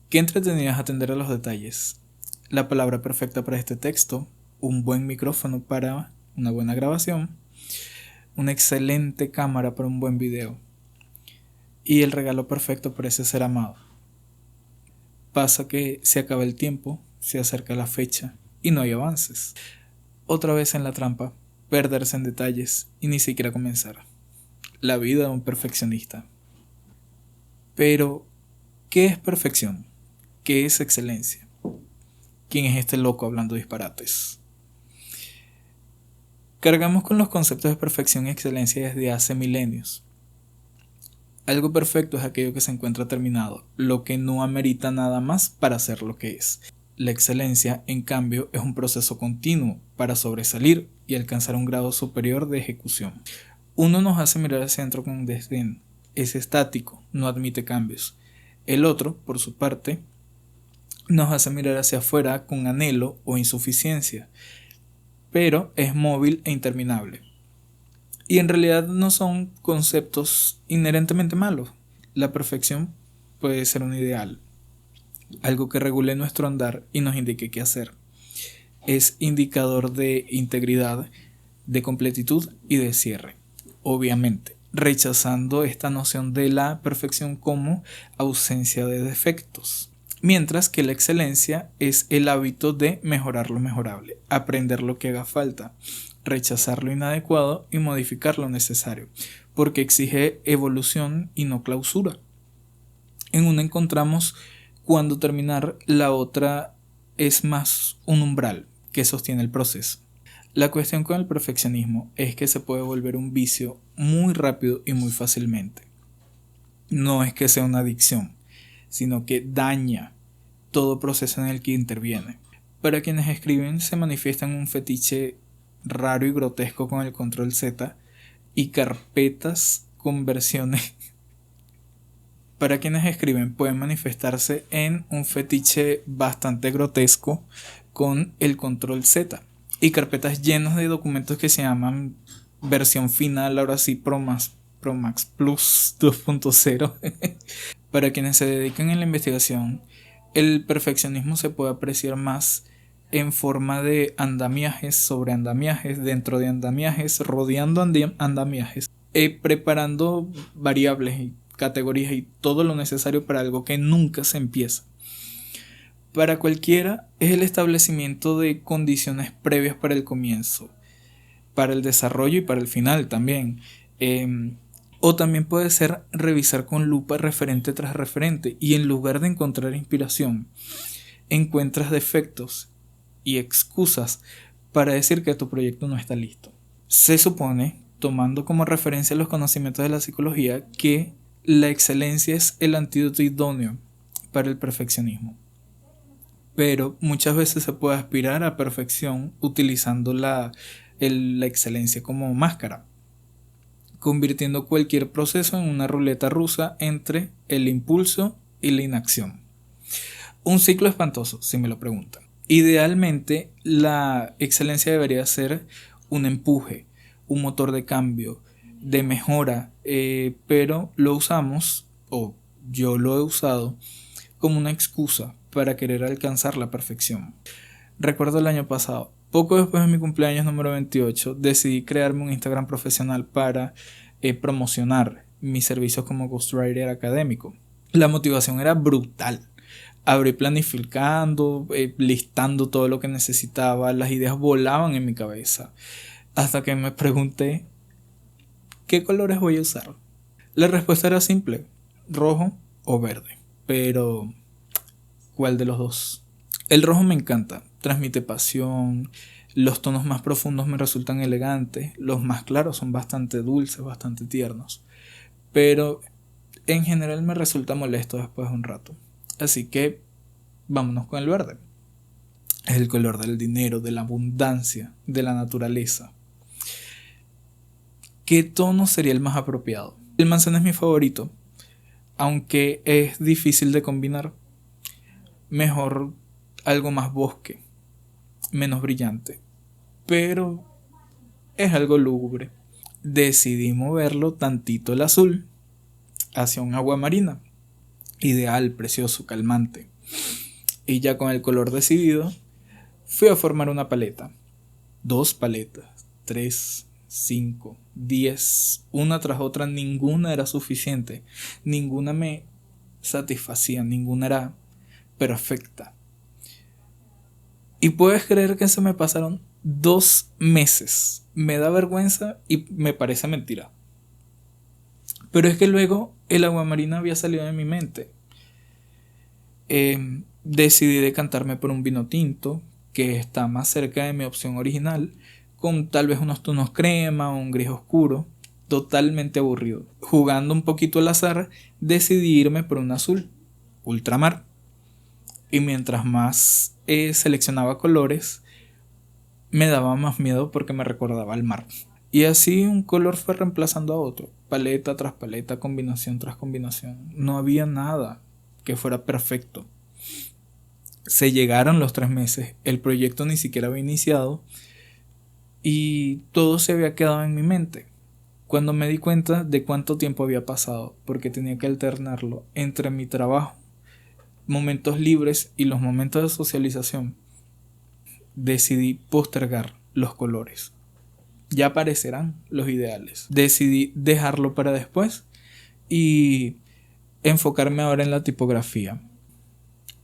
Qué entretenido es atender a los detalles. La palabra perfecta para este texto, un buen micrófono para una buena grabación, una excelente cámara para un buen video y el regalo perfecto para ese ser amado. Pasa que se acaba el tiempo, se acerca la fecha y no hay avances. Otra vez en la trampa, perderse en detalles y ni siquiera comenzar. La vida de un perfeccionista. Pero, ¿qué es perfección? ¿Qué es excelencia? ¿Quién es este loco hablando disparates? Cargamos con los conceptos de perfección y excelencia desde hace milenios. Algo perfecto es aquello que se encuentra terminado, lo que no amerita nada más para ser lo que es. La excelencia, en cambio, es un proceso continuo para sobresalir y alcanzar un grado superior de ejecución. Uno nos hace mirar hacia adentro con desdén, es estático, no admite cambios. El otro, por su parte, nos hace mirar hacia afuera con anhelo o insuficiencia, pero es móvil e interminable. Y en realidad no son conceptos inherentemente malos. La perfección puede ser un ideal, algo que regule nuestro andar y nos indique qué hacer. Es indicador de integridad, de completitud y de cierre. Obviamente, rechazando esta noción de la perfección como ausencia de defectos. Mientras que la excelencia es el hábito de mejorar lo mejorable, aprender lo que haga falta, rechazar lo inadecuado y modificar lo necesario, porque exige evolución y no clausura. En una encontramos cuando terminar, la otra es más un umbral que sostiene el proceso. La cuestión con el perfeccionismo es que se puede volver un vicio muy rápido y muy fácilmente. No es que sea una adicción, sino que daña todo proceso en el que interviene. Para quienes escriben se manifiesta en un fetiche raro y grotesco con el control Z y carpetas con versiones. Para quienes escriben pueden manifestarse en un fetiche bastante grotesco con el control Z y carpetas llenas de documentos que se llaman versión final, ahora sí Pro Max Plus 2.0. Para quienes se dedican a la investigación, el perfeccionismo se puede apreciar más en forma de andamiajes sobre andamiajes, dentro de andamiajes, rodeando andamiajes, preparando variables y categorías y todo lo necesario para algo que nunca se empieza. Para cualquiera es el establecimiento de condiciones previas para el comienzo, para el desarrollo y para el final también. O también puede ser revisar con lupa referente tras referente y en lugar de encontrar inspiración, encuentras defectos y excusas para decir que tu proyecto no está listo. Se supone, tomando como referencia los conocimientos de la psicología, que la excelencia es el antídoto idóneo para el perfeccionismo. Pero muchas veces se puede aspirar a perfección utilizando la excelencia como máscara, convirtiendo cualquier proceso en una ruleta rusa entre el impulso y la inacción. Un ciclo espantoso, si me lo preguntan. Idealmente, la excelencia debería ser un empuje, un motor de cambio, de mejora, pero lo usamos, o yo lo he usado, como una excusa para querer alcanzar la perfección. Recuerdo el año pasado, poco después de mi cumpleaños número 28, decidí crearme un Instagram profesional para promocionar mis servicios como ghostwriter académico. La motivación era brutal. Abrí planificando, listando todo lo que necesitaba, las ideas volaban en mi cabeza. Hasta que me pregunté, ¿qué colores voy a usar? La respuesta era simple, rojo o verde. Pero, ¿cuál de los dos? El rojo me encanta, transmite pasión, los tonos más profundos me resultan elegantes, los más claros son bastante dulces, bastante tiernos, pero en general me resulta molesto después de un rato. Así que vámonos con el verde. Es el color del dinero, de la abundancia, de la naturaleza. ¿Qué tono sería el más apropiado? El manzano es mi favorito, aunque es difícil de combinar. Mejor algo más bosque, menos brillante, pero es algo lúgubre. Decidí moverlo tantito el azul hacia un agua marina, ideal, precioso, calmante. Y ya con el color decidido, fui a formar una paleta. 2 paletas, 3, 5, 10, una tras otra, ninguna era suficiente. Ninguna me satisfacía, ninguna era perfecta. Y puedes creer que se me pasaron 2 meses. Me da vergüenza y me parece mentira. Pero es que luego el aguamarina había salido de mi mente. Decidí decantarme por un vino tinto, que está más cerca de mi opción original, con tal vez unos tonos crema o un gris oscuro, totalmente aburrido. Jugando un poquito al azar, decidí irme por un azul, ultramar. Y mientras más seleccionaba colores, me daba más miedo porque me recordaba al mar. Y así un color fue reemplazando a otro, paleta tras paleta, combinación tras combinación. No había nada que fuera perfecto. Se llegaron los 3 meses, el proyecto ni siquiera había iniciado y todo se había quedado en mi mente. Cuando me di cuenta de cuánto tiempo había pasado, porque tenía que alternarlo entre mi trabajo, momentos libres y los momentos de socialización, decidí postergar los colores. Ya aparecerán los ideales. Decidí dejarlo para después y enfocarme ahora en la tipografía.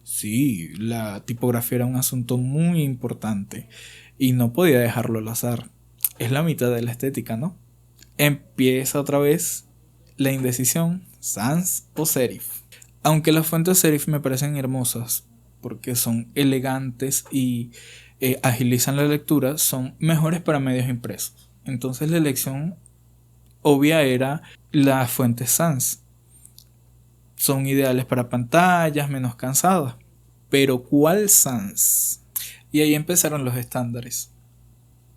Sí, la tipografía era un asunto muy importante y no podía dejarlo al azar. Es la mitad de la estética, ¿no? Empieza otra vez la indecisión, sans o serif. Aunque las fuentes serif me parecen hermosas porque son elegantes y agilizan la lectura, son mejores para medios impresos. Entonces la elección obvia era las fuentes sans. Son ideales para pantallas menos cansadas. Pero ¿cuál sans? Y ahí empezaron los estándares.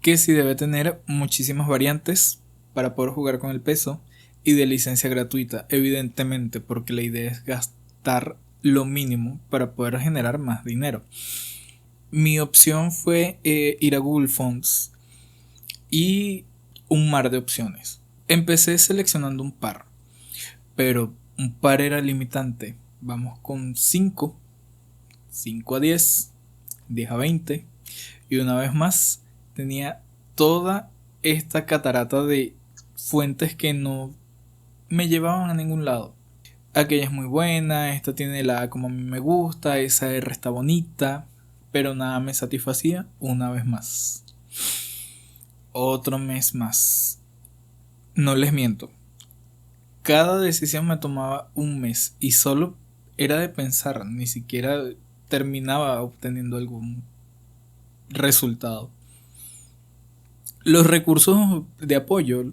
Que sí debe tener muchísimas variantes para poder jugar con el peso y de licencia gratuita, evidentemente, porque la idea es gastar lo mínimo para poder generar más dinero. Mi opción fue ir a Google Fonts y un mar de opciones. Empecé seleccionando un par, pero un par era limitante. Vamos con 5 a 10, 10 a 20 y una vez más tenía toda esta catarata de fuentes que no me llevaban a ningún lado. Aquella es muy buena, esta tiene la A como a mí me gusta, esa R está bonita, pero nada me satisfacía una vez más. Otro mes más. No les miento. Cada decisión me tomaba un mes y solo era de pensar, ni siquiera terminaba obteniendo algún resultado. Los recursos de apoyo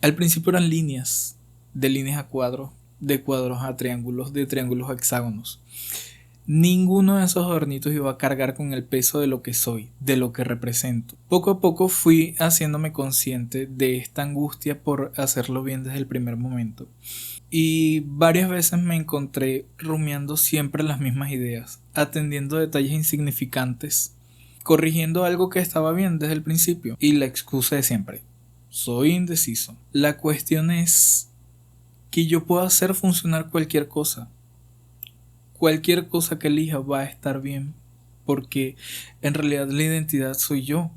al principio eran líneas, de líneas a cuadros, de cuadros a triángulos, de triángulos a hexágonos. Ninguno de esos adornitos iba a cargar con el peso de lo que soy, de lo que represento. Poco a poco fui haciéndome consciente de esta angustia por hacerlo bien desde el primer momento. Y varias veces me encontré rumiando siempre las mismas ideas, atendiendo detalles insignificantes, corrigiendo algo que estaba bien desde el principio. Y la excusa de siempre: soy indeciso. La cuestión es que yo puedo hacer funcionar cualquier cosa. Cualquier cosa que elija va a estar bien, porque en realidad la identidad soy yo.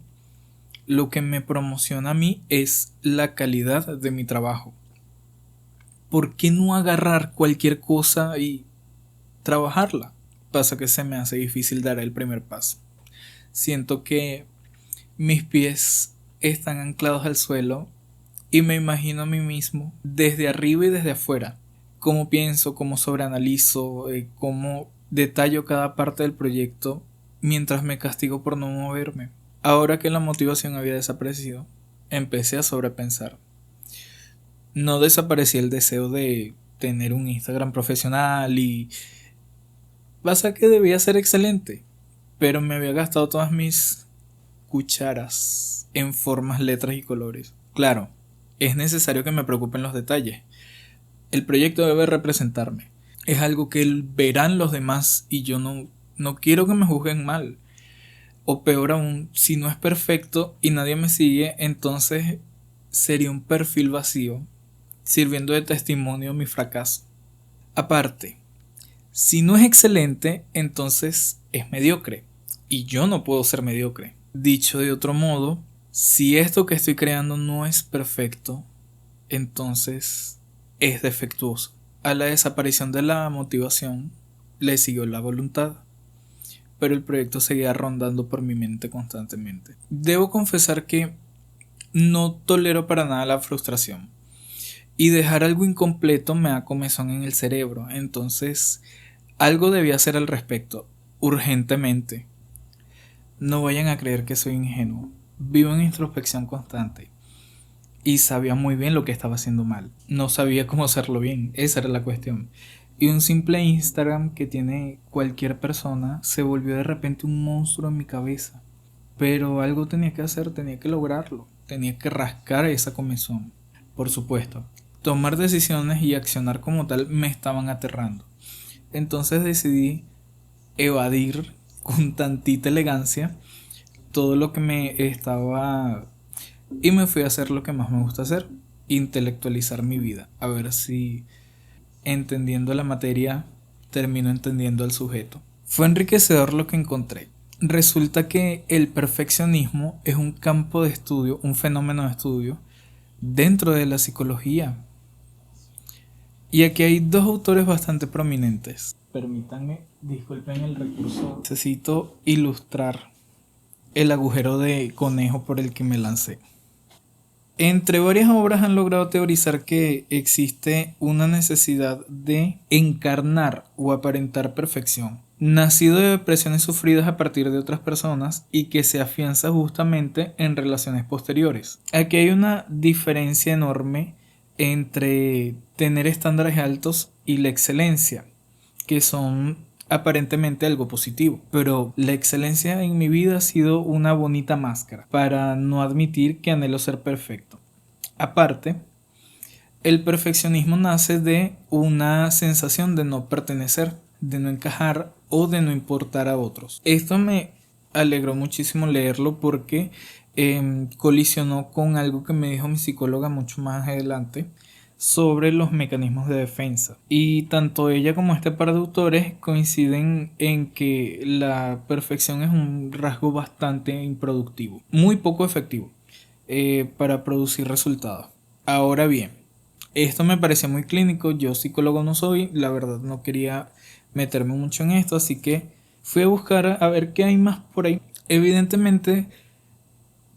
Lo que me promociona a mí es la calidad de mi trabajo. ¿Por qué no agarrar cualquier cosa y trabajarla? Pasa que se me hace difícil dar el primer paso. Siento que mis pies están anclados al suelo y me imagino a mí mismo desde arriba y desde afuera. Cómo pienso, cómo sobreanalizo, cómo detallo cada parte del proyecto mientras me castigo por no moverme. Ahora que la motivación había desaparecido, empecé a sobrepensar. No desapareció el deseo de tener un Instagram profesional y pasa que debía ser excelente, pero me había gastado todas mis cucharas en formas, letras y colores. Claro, es necesario que me preocupen los detalles. El proyecto debe representarme. Es algo que verán los demás y yo no quiero que me juzguen mal. O peor aún, si no es perfecto y nadie me sigue, entonces sería un perfil vacío, sirviendo de testimonio a mi fracaso. Aparte, Si no es excelente, entonces es mediocre. Y yo no puedo ser mediocre. Dicho de otro modo, si esto que estoy creando no es perfecto, entonces es defectuoso. A la desaparición de la motivación le siguió la voluntad, pero el proyecto seguía rondando por mi mente constantemente. Debo confesar que no tolero para nada la frustración. Y dejar algo incompleto me da comezón en el cerebro. Entonces, algo debía hacer al respecto, urgentemente. No vayan a creer que soy ingenuo. Vivo en introspección constante. Y sabía muy bien lo que estaba haciendo mal. No sabía cómo hacerlo bien. Esa era la cuestión. Y un simple Instagram que tiene cualquier persona se volvió de repente un monstruo en mi cabeza. Pero algo tenía que hacer, tenía que lograrlo. Tenía que rascar esa comezón. Por supuesto, tomar decisiones y accionar como tal me estaban aterrando. Entonces decidí evadir con tantita elegancia todo lo que me estaba y me fui a hacer lo que más me gusta hacer, intelectualizar mi vida, a ver si entendiendo la materia termino entendiendo al sujeto. Fue enriquecedor lo que encontré. Resulta que el perfeccionismo es un campo de estudio, un fenómeno de estudio dentro de la psicología. Y aquí hay dos autores bastante prominentes. Permítanme, disculpen el recurso. Necesito ilustrar el agujero de conejo por el que me lancé. Entre varias obras han logrado teorizar que existe una necesidad de encarnar o aparentar perfección, nacido de depresiones sufridas a partir de otras personas y que se afianza justamente en relaciones posteriores. Aquí hay una diferencia enorme entre tener estándares altos y la excelencia, que son aparentemente algo positivo, pero la excelencia en mi vida ha sido una bonita máscara para no admitir que anhelo ser perfecto. Aparte, el perfeccionismo nace de una sensación de no pertenecer, de no encajar o de no importar a otros. Esto me alegró muchísimo leerlo porque colisionó con algo que me dijo mi psicóloga mucho más adelante sobre los mecanismos de defensa. Y tanto ella como este par de autores coinciden en que la perfección es un rasgo bastante improductivo, muy poco efectivo para producir resultados. Ahora bien, esto me parecía muy clínico, yo psicólogo no soy, la verdad no quería meterme mucho en esto, así que fui a buscar a ver qué hay más por ahí. Evidentemente,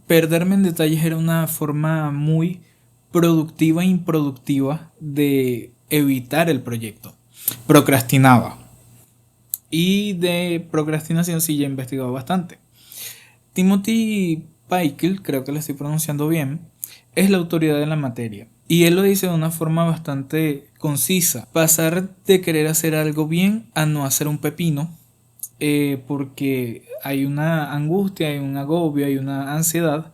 perderme en detalles era una forma muy productiva e improductiva de evitar el proyecto. Procrastinaba. Y de procrastinación sí ya he investigado bastante. Timothy Pychyl, creo que lo estoy pronunciando bien, es la autoridad en la materia. Y él lo dice de una forma bastante concisa. Pasar de querer hacer algo bien a no hacer un pepino. Porque hay una angustia, hay un agobio, hay una ansiedad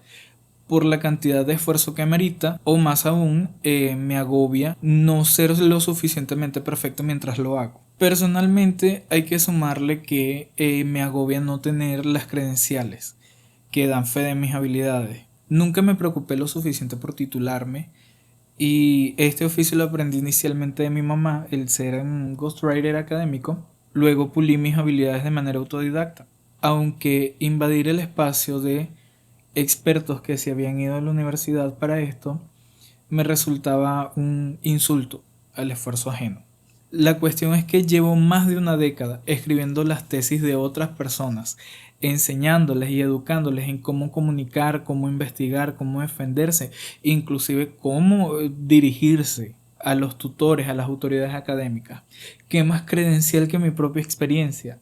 por la cantidad de esfuerzo que amerita, o más aún me agobia no ser lo suficientemente perfecto mientras lo hago. Personalmente hay que sumarle que me agobia no tener las credenciales que dan fe de mis habilidades. Nunca me preocupé lo suficiente por titularme y este oficio lo aprendí inicialmente de mi mamá, el ser un ghostwriter académico. Luego pulí mis habilidades de manera autodidacta, aunque invadir el espacio de expertos que se habían ido a la universidad para esto me resultaba un insulto al esfuerzo ajeno. La cuestión es que llevo más de una década escribiendo las tesis de otras personas, enseñándoles y educándoles en cómo comunicar, cómo investigar, cómo defenderse, inclusive cómo dirigirse a los tutores, a las autoridades académicas. ¿Qué más credencial que mi propia experiencia?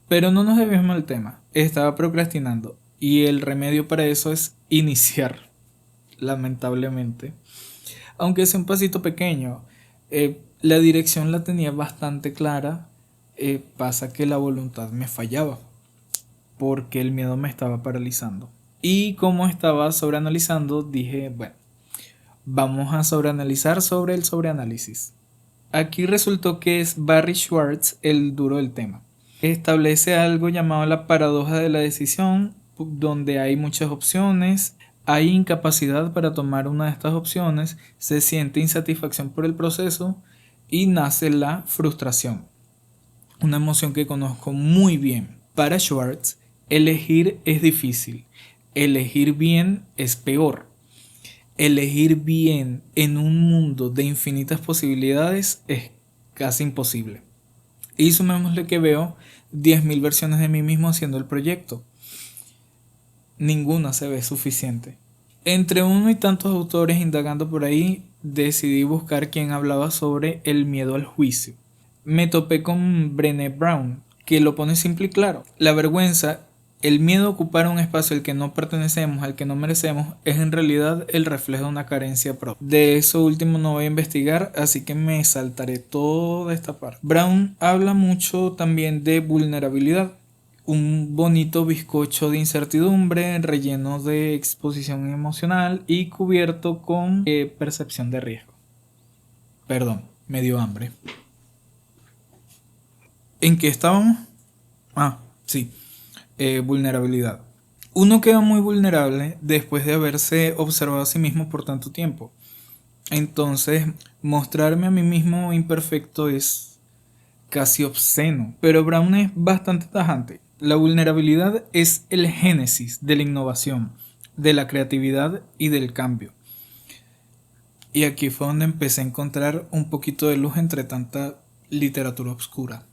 Pero no nos desviemos del tema. Estaba procrastinando y el remedio para eso es iniciar, lamentablemente. Aunque sea un pasito pequeño, la dirección la tenía bastante clara. Pasa que la voluntad me fallaba porque el miedo me estaba paralizando. Y como estaba sobreanalizando, dije, bueno, vamos a sobreanalizar sobre el sobreanálisis. Aquí resultó que es Barry Schwartz el duro del tema. Establece algo llamado la paradoja de la decisión, donde hay muchas opciones, hay incapacidad para tomar una de estas opciones, se siente insatisfacción por el proceso y nace la frustración. una emoción que conozco muy bien. Para Schwartz, elegir es difícil, elegir bien es peor. Elegir bien en un mundo de infinitas posibilidades es casi imposible. Y sumémosle que veo 10.000 versiones de mí mismo haciendo el proyecto. Ninguna se ve suficiente. Entre uno y tantos autores indagando por ahí, decidí buscar quien hablaba sobre el miedo al juicio. Me topé con Brené Brown, que lo pone simple y claro. La vergüenza, el miedo a ocupar un espacio al que no pertenecemos, al que no merecemos, es en realidad el reflejo de una carencia propia. De eso último no voy a investigar, así que me saltaré toda esta parte. Brown habla mucho también de vulnerabilidad. Un bonito bizcocho de incertidumbre, relleno de exposición emocional y cubierto con percepción de riesgo. Perdón, me dio hambre. ¿En qué estábamos? Sí. Vulnerabilidad. Uno queda muy vulnerable después de haberse observado a sí mismo por tanto tiempo. Entonces, mostrarme a mí mismo imperfecto es casi obsceno. Pero Brown es bastante tajante. La vulnerabilidad es el génesis de la innovación, de la creatividad y del cambio. Y aquí fue donde empecé a encontrar un poquito de luz entre tanta literatura oscura.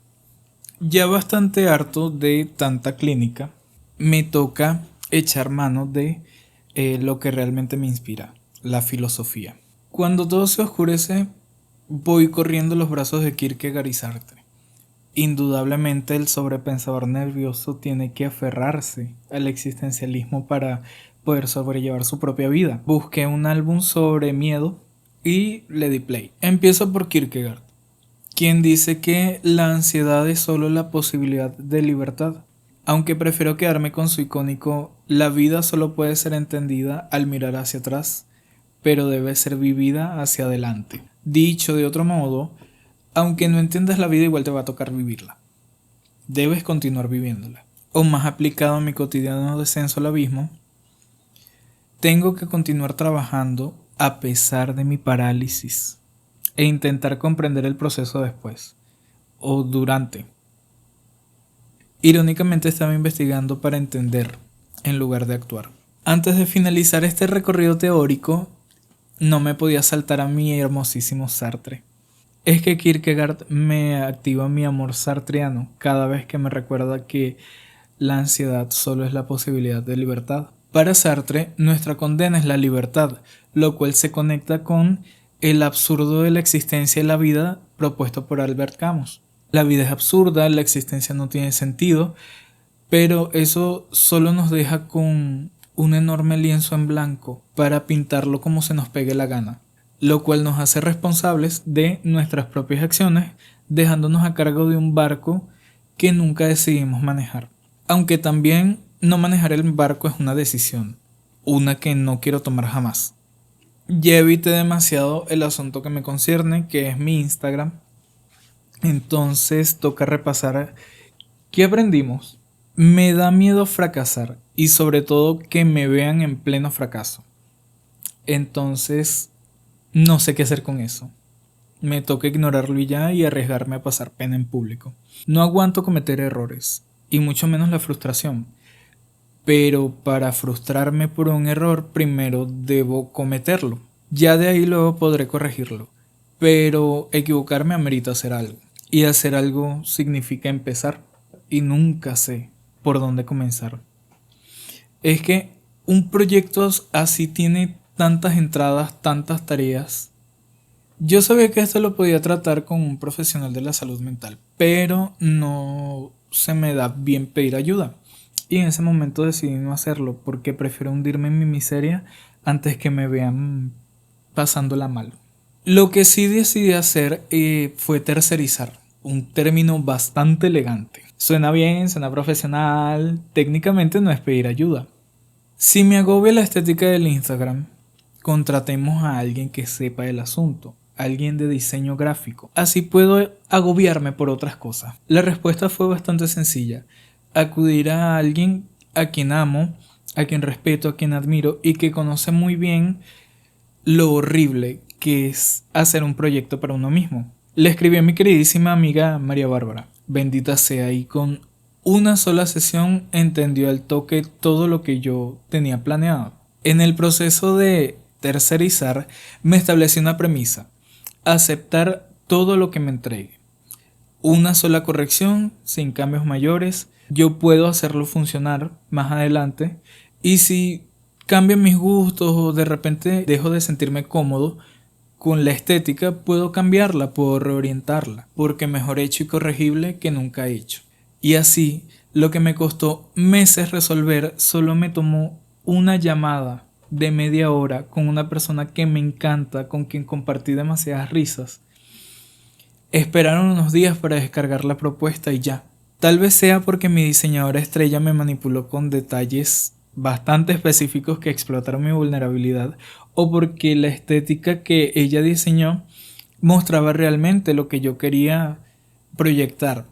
Ya bastante harto de tanta clínica, me toca echar mano de lo que realmente me inspira, la filosofía. Cuando todo se oscurece, voy corriendo los brazos de Kierkegaard y Sartre. Indudablemente el sobrepensador nervioso tiene que aferrarse al existencialismo para poder sobrellevar su propia vida. Busqué un álbum sobre miedo y le di play. Empiezo por Kierkegaard, quien dice que la ansiedad es solo la posibilidad de libertad. Aunque prefiero quedarme con su icónico, la vida solo puede ser entendida al mirar hacia atrás, pero debe ser vivida hacia adelante. Dicho de otro modo, aunque no entiendas la vida, igual te va a tocar vivirla. Debes continuar viviéndola. O más aplicado a mi cotidiano descenso al abismo, tengo que continuar trabajando a pesar de mi parálisis e intentar comprender el proceso después o durante. Irónicamente estaba investigando para entender en lugar de actuar. Antes de finalizar este recorrido teórico, no me podía saltar a mi hermosísimo Sartre. Es que Kierkegaard me activa mi amor sartreano cada vez que me recuerda que la ansiedad solo es la posibilidad de libertad. Para Sartre, nuestra condena es la libertad, lo cual se conecta con el absurdo de la existencia y la vida propuesto por Albert Camus. La vida es absurda, la existencia no tiene sentido, pero eso solo nos deja con un enorme lienzo en blanco para pintarlo como se nos pegue la gana, lo cual nos hace responsables de nuestras propias acciones, dejándonos a cargo de un barco que nunca decidimos manejar. Aunque también no manejar el barco es una decisión, una que no quiero tomar jamás. Ya evité demasiado el asunto que me concierne, que es mi Instagram. Entonces toca repasar qué aprendimos. Me da miedo fracasar y sobre todo que me vean en pleno fracaso. Entonces no sé qué hacer con eso. Me toca ignorarlo y ya y arriesgarme a pasar pena en público. No aguanto cometer errores y mucho menos la frustración. Pero para frustrarme por un error primero debo cometerlo. Ya de ahí luego podré corregirlo. Pero equivocarme amerita hacer algo. Y hacer algo significa empezar. Y nunca sé por dónde comenzar. Es que un proyecto así tiene tantas entradas, tantas tareas. Yo sabía que esto lo podía tratar con un profesional de la salud mental, pero no se me da bien pedir ayuda. Y en ese momento decidí no hacerlo porque prefiero hundirme en mi miseria antes que me vean pasándola mal. Lo que sí decidí hacer fue tercerizar, un término bastante elegante. Suena bien, suena profesional, técnicamente no es pedir ayuda. Si me agobia la estética del Instagram, contratemos a alguien que sepa el asunto, alguien de diseño gráfico. Así puedo agobiarme por otras cosas. La respuesta fue bastante sencilla. Acudir a alguien a quien amo, a quien respeto, a quien admiro y que conoce muy bien lo horrible que es hacer un proyecto para uno mismo. Le escribí a mi queridísima amiga María Bárbara. bendita sea, y con una sola sesión entendió al toque todo lo que yo tenía planeado. En el proceso de tercerizar me establecí una premisa: aceptar todo lo que me entregue. Una sola corrección, sin cambios mayores, yo puedo hacerlo funcionar más adelante, y si cambian mis gustos o de repente dejo de sentirme cómodo con la estética, puedo cambiarla, puedo reorientarla, porque mejor hecho y corregible que nunca hecho. Y así, lo que me costó meses resolver solo me tomó una llamada de media hora con una persona que me encanta, con quien compartí demasiadas risas. Esperaron unos días para descargar la propuesta y ya. Tal vez sea porque mi diseñadora estrella me manipuló con detalles bastante específicos que explotaron mi vulnerabilidad, o porque la estética que ella diseñó mostraba realmente lo que yo quería proyectar.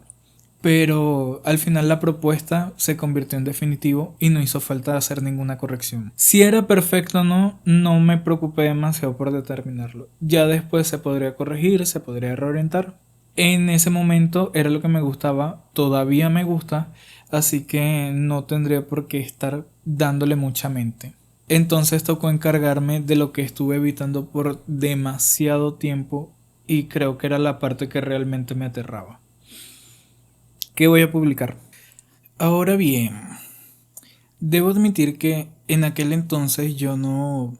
Pero al final la propuesta se convirtió en definitivo y no hizo falta hacer ninguna corrección. Si era perfecto o no, no me preocupé demasiado por determinarlo. Ya después se podría corregir, se podría reorientar. En ese momento era lo que me gustaba, todavía me gusta, así que no tendría por qué estar dándole mucha mente. Entonces tocó encargarme de lo que estuve evitando por demasiado tiempo, y creo que era la parte que realmente me aterraba. ¿Qué voy a publicar? Ahora bien, debo admitir que en aquel entonces yo no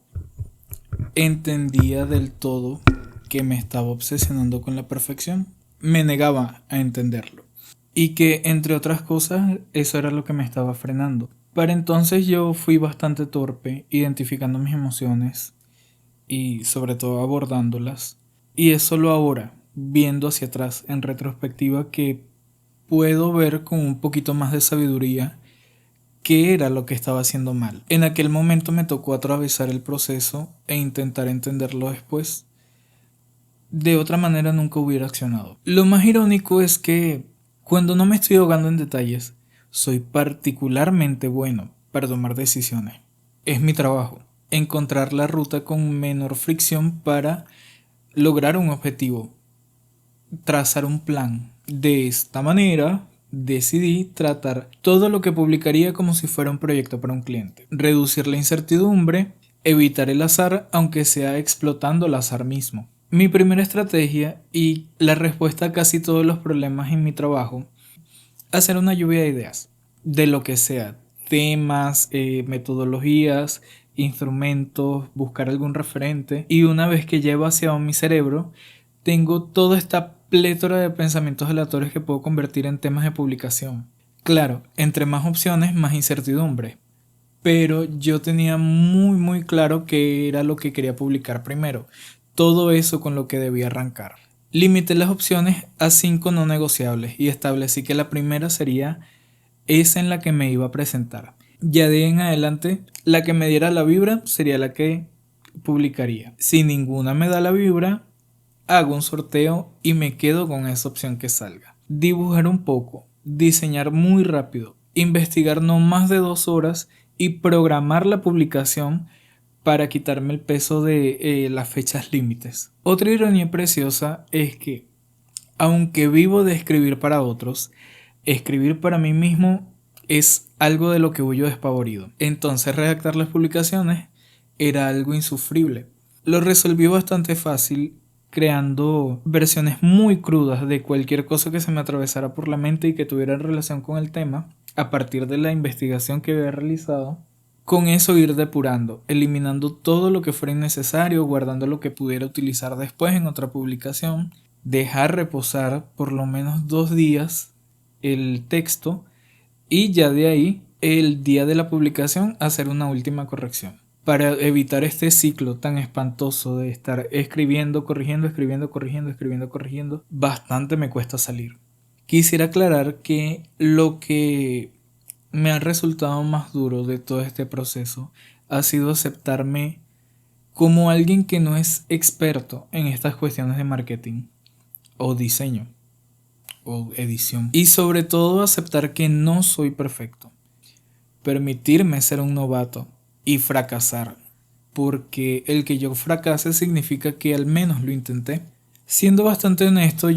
entendía del todo que me estaba obsesionando con la perfección. Me negaba a entenderlo. Y que, entre otras cosas, eso era lo que me estaba frenando. Para entonces yo fui bastante torpe identificando mis emociones y sobre todo abordándolas. Y es solo ahora, viendo hacia atrás en retrospectiva, que puedo ver con un poquito más de sabiduría qué era lo que estaba haciendo mal. En aquel momento me tocó atravesar el proceso e intentar entenderlo después. De otra manera nunca hubiera accionado. Lo más irónico es que cuando no me estoy ahogando en detalles, soy particularmente bueno para tomar decisiones. Es mi trabajo, encontrar la ruta con menor fricción para lograr un objetivo, trazar un plan. De esta manera, decidí tratar todo lo que publicaría como si fuera un proyecto para un cliente. Reducir la incertidumbre, evitar el azar, aunque sea explotando el azar mismo. Mi primera estrategia y la respuesta a casi todos los problemas en mi trabajo: hacer una lluvia de ideas, de lo que sea, temas, metodologías, instrumentos, buscar algún referente, y una vez que llevo hacia mi cerebro, tengo toda esta plétora de pensamientos aleatorios que puedo convertir en temas de publicación. Claro, entre más opciones, más incertidumbre, pero yo tenía muy claro qué era lo que quería publicar primero, todo eso con lo que debía arrancar. Limité las opciones a 5 no negociables y establecí que la primera sería esa en la que me iba a presentar. Ya de ahí en adelante, la que me diera la vibra sería la que publicaría. Si ninguna me da la vibra, hago un sorteo y me quedo con esa opción que salga. Dibujar un poco, diseñar muy rápido, investigar no más de 2 horas y programar la publicación para quitarme el peso de las fechas límites. Otra ironía preciosa es que, aunque vivo de escribir para otros, escribir para mí mismo es algo de lo que huyo despavorido. Entonces redactar las publicaciones era algo insufrible. Lo resolví bastante fácil creando versiones muy crudas de cualquier cosa que se me atravesara por la mente y que tuviera relación con el tema, a partir de la investigación que había realizado. Con eso ir depurando, eliminando todo lo que fuera innecesario, guardando lo que pudiera utilizar después en otra publicación, dejar reposar por lo menos 2 días el texto, y ya de ahí, el día de la publicación, hacer una última corrección. Para evitar este ciclo tan espantoso de estar escribiendo, corrigiendo, escribiendo, corrigiendo, escribiendo, corrigiendo, bastante me cuesta salir. Quisiera aclarar que lo que me ha resultado más duro de todo este proceso ha sido aceptarme como alguien que no es experto en estas cuestiones de marketing o diseño o edición, y sobre todo aceptar que no soy perfecto, permitirme ser un novato y fracasar, porque el que yo fracase significa que al menos lo intenté. Siendo bastante honesto,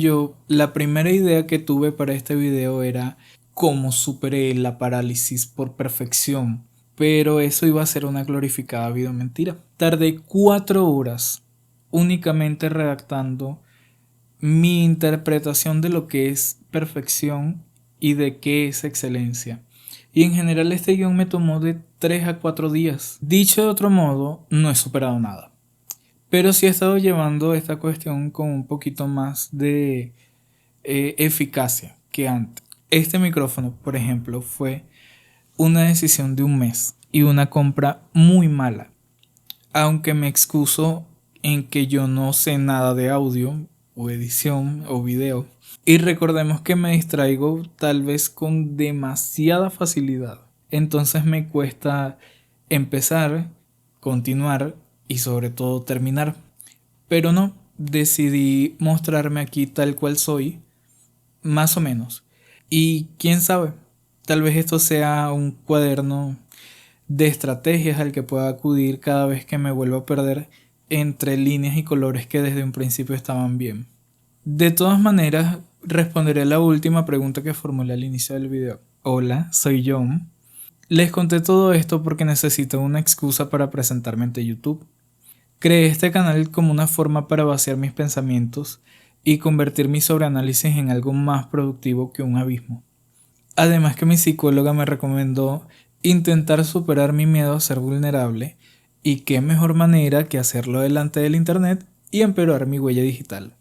la primera idea que tuve para este video era cómo superé la parálisis por perfección, pero eso iba a ser una glorificada video mentira. Tardé 4 horas únicamente redactando mi interpretación de lo que es perfección y de qué es excelencia. Y en general este guión me tomó de 3 a 4 días. Dicho de otro modo, no he superado nada. Pero sí he estado llevando esta cuestión con un poquito más de eficacia que antes. Este micrófono, por ejemplo, fue una decisión de un mes y una compra muy mala. Aunque me excuso en que yo no sé nada de audio o edición o video. Y recordemos que me distraigo tal vez con demasiada facilidad. Entonces me cuesta empezar, continuar y sobre todo terminar. Pero no, decidí mostrarme aquí tal cual soy, más o menos. Y quién sabe, tal vez esto sea un cuaderno de estrategias al que pueda acudir cada vez que me vuelva a perder entre líneas y colores que desde un principio estaban bien. De todas maneras, responderé a la última pregunta que formulé al inicio del video. Hola, soy John. Les conté todo esto porque necesito una excusa para presentarme ante YouTube. Creé este canal como una forma para vaciar mis pensamientos y convertir mi sobreanálisis en algo más productivo que un abismo. Además que mi psicóloga me recomendó intentar superar mi miedo a ser vulnerable, y qué mejor manera que hacerlo delante del internet y empeorar mi huella digital.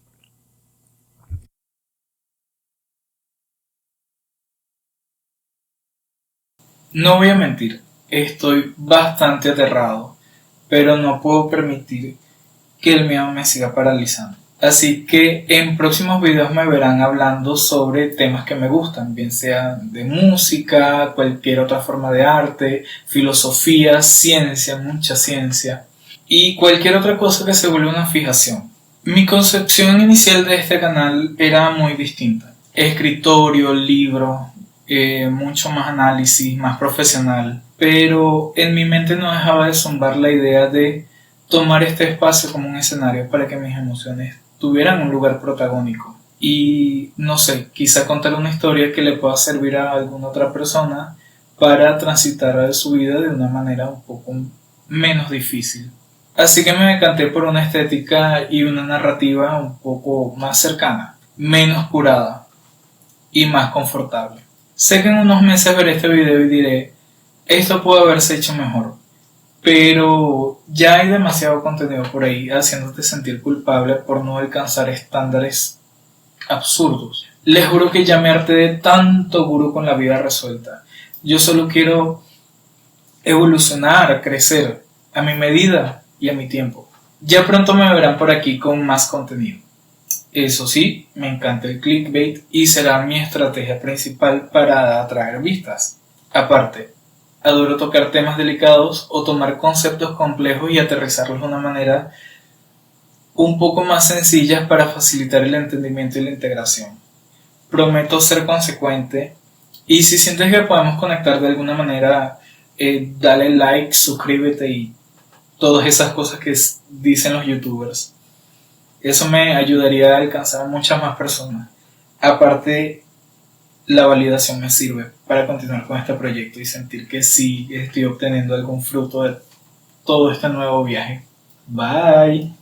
No voy a mentir, estoy bastante aterrado, pero no puedo permitir que el miedo me siga paralizando. Así que en próximos videos me verán hablando sobre temas que me gustan, bien sea de música, cualquier otra forma de arte, filosofía, ciencia, mucha ciencia y cualquier otra cosa que se vuelva una fijación. Mi concepción inicial de este canal era muy distinta. Escritorio, libro, mucho más análisis, más profesional, pero en mi mente no dejaba de zumbar la idea de tomar este espacio como un escenario para que mis emociones tuvieran un lugar protagónico. Y no sé, quizá contar una historia que le pueda servir a alguna otra persona para transitar su vida de una manera un poco menos difícil. Así que me decanté por una estética y una narrativa un poco más cercana, menos curada y más confortable. Sé que en unos meses veré este video y diré, esto puede haberse hecho mejor, pero ya hay demasiado contenido por ahí haciéndote sentir culpable por no alcanzar estándares absurdos. Les juro que ya me harté de tanto gurú con la vida resuelta. Yo solo quiero evolucionar, crecer, a mi medida y a mi tiempo. Ya pronto me verán por aquí con más contenido. Eso sí, me encanta el clickbait y será mi estrategia principal para atraer vistas. Aparte, adoro tocar temas delicados o tomar conceptos complejos y aterrizarlos de una manera un poco más sencilla para facilitar el entendimiento y la integración. Prometo ser consecuente y si sientes que podemos conectar de alguna manera, dale like, suscríbete y todas esas cosas que dicen los youtubers. Eso me ayudaría a alcanzar a muchas más personas. Aparte, la validación me sirve para continuar con este proyecto y sentir que sí estoy obteniendo algún fruto de todo este nuevo viaje. Bye.